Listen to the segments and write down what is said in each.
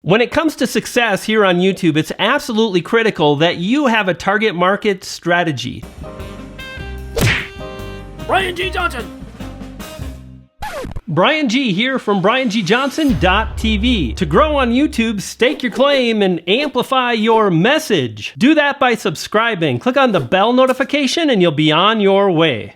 When it comes to success here on YouTube, it's absolutely critical that you have a target market strategy. Brian G. Johnson. Brian G here from BrianGJohnson.tv. To grow on YouTube, stake your claim and amplify your message. Do that by subscribing. Click on the bell notification and you'll be on your way.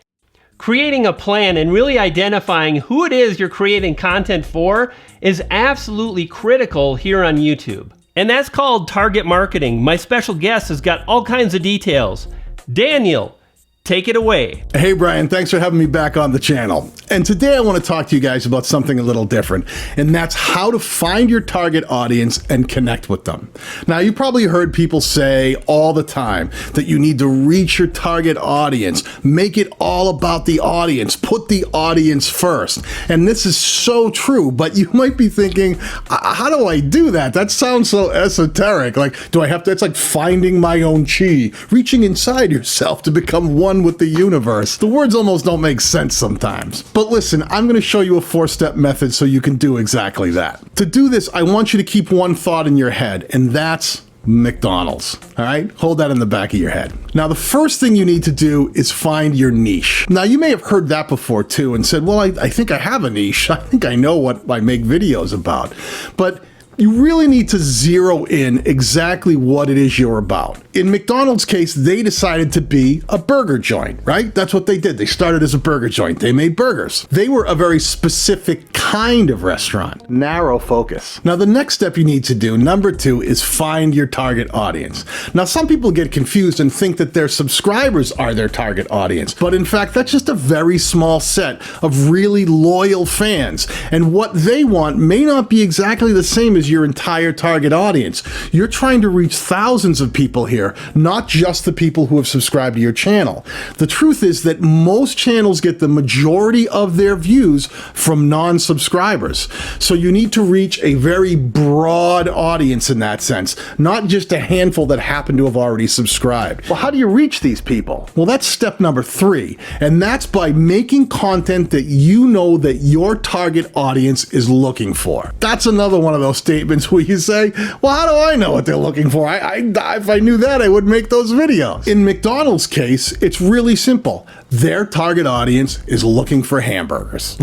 Creating a plan and really identifying who it is you're creating content for is absolutely critical here on YouTube. And that's called target marketing. My special guest has got all kinds of details. Daniel, take it away. Hey Brian, thanks for having me back on the channel. And today I want to talk to you guys about something a little different, and that's how to find your target audience and connect with them. Now, you probably heard people say all the time that you need to reach your target audience, make it all about the audience, put the audience first. And this is so true, but you might be thinking, how do I do that? That sounds so esoteric. Like, do I have to, it's like finding my own chi, reaching inside yourself to become one with the universe. The words almost don't make sense sometimes. But listen, I'm going to show you a 4-step method so you can do exactly that. To do this, I want you to keep one thought in your head, and that's McDonald's. All right? Hold that in the back of your head. Now, the first thing you need to do is find your niche. Now, you may have heard that before too and said, well, I think I have a niche. I think I know what I make videos about. But you really need to zero in exactly what it is you're about. In McDonald's case, they decided to be a burger joint, right? That's what they did. They started as a burger joint. They made burgers. They were a very specific kind of restaurant. Narrow focus. Now, the next step you need to do, number 2, is find your target audience. Now, some people get confused and think that their subscribers are their target audience, but in fact, that's just a very small set of really loyal fans. And what they want may not be exactly the same as your entire target audience. You're trying to reach thousands of people here, not just the people who have subscribed to your channel. The truth is that most channels get the majority of their views from non-subscribers. So you need to reach a very broad audience in that sense, not just a handful that happen to have already subscribed. Well, how do you reach these people? Well, that's step number 3, and that's by making content that you know that your target audience is looking for. That's another one of those statements where you say, well, how do I know what they're looking for? If I knew that, I would make those videos. In McDonald's case, it's really simple. Their target audience is looking for hamburgers.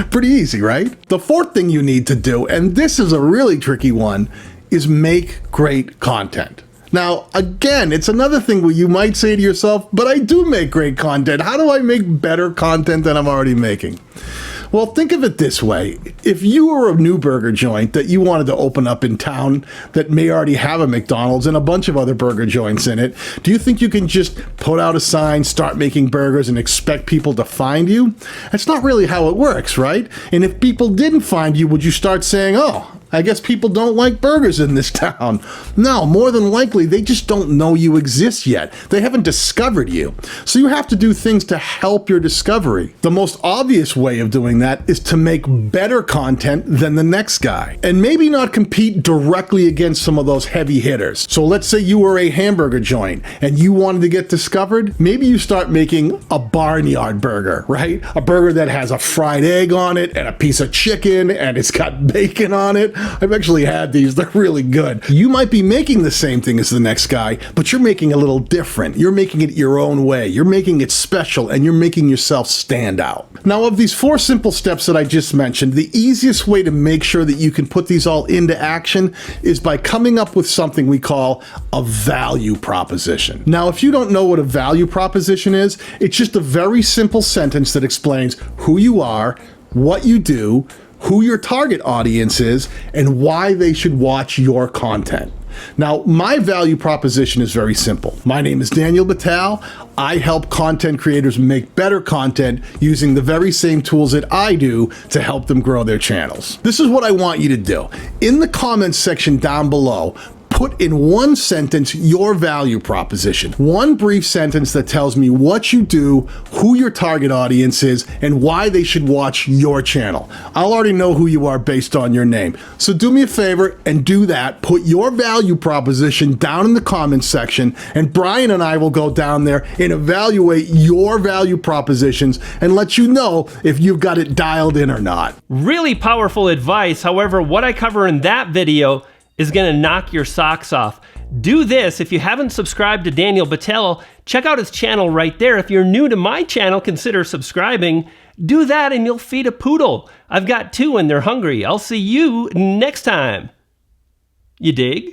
Pretty easy, right? The 4th thing you need to do, and this is a really tricky one, is make great content. Now, again, it's another thing where you might say to yourself, but I do make great content. How do I make better content than I'm already making? Well, think of it this way. If you were a new burger joint that you wanted to open up in town that may already have a McDonald's and a bunch of other burger joints in it, do you think you can just put out a sign, start making burgers, and expect people to find you? That's not really how it works, right? And if people didn't find you, would you start saying, oh, I guess people don't like burgers in this town? No, more than likely, they just don't know you exist yet. They haven't discovered you. So you have to do things to help your discovery. The most obvious way of doing that is to make better content than the next guy, and maybe not compete directly against some of those heavy hitters. So let's say you were a hamburger joint and you wanted to get discovered. Maybe you start making a barnyard burger, right? A burger that has a fried egg on it and a piece of chicken and it's got bacon on it. I've actually had these. They're really good. You might be making the same thing as the next guy, but you're making it a little different. You're making it your own way. You're making it special, and you're making yourself stand out. Now, of these 4 simple steps that I just mentioned, the easiest way to make sure that you can put these all into action is by coming up with something we call a value proposition. Now, if you don't know what a value proposition is, it's just a very simple sentence that explains who you are, what you do, who your target audience is, and why they should watch your content. Now, my value proposition is very simple. My name is Daniel Batal. I help content creators make better content using the very same tools that I do to help them grow their channels. This is what I want you to do. In the comments section down below, put in one sentence your value proposition. One brief sentence that tells me what you do, who your target audience is, and why they should watch your channel. I'll already know who you are based on your name. So do me a favor and do that. Put your value proposition down in the comments section, and Brian and I will go down there and evaluate your value propositions and let you know if you've got it dialed in or not. Really powerful advice. However, what I cover in that video is going to knock your socks off. Do this. If you haven't subscribed to Daniel Battelle, check out his channel right there. If you're new to my channel, consider subscribing. Do that and you'll feed a poodle. I've got two and they're hungry. I'll see you next time. You dig?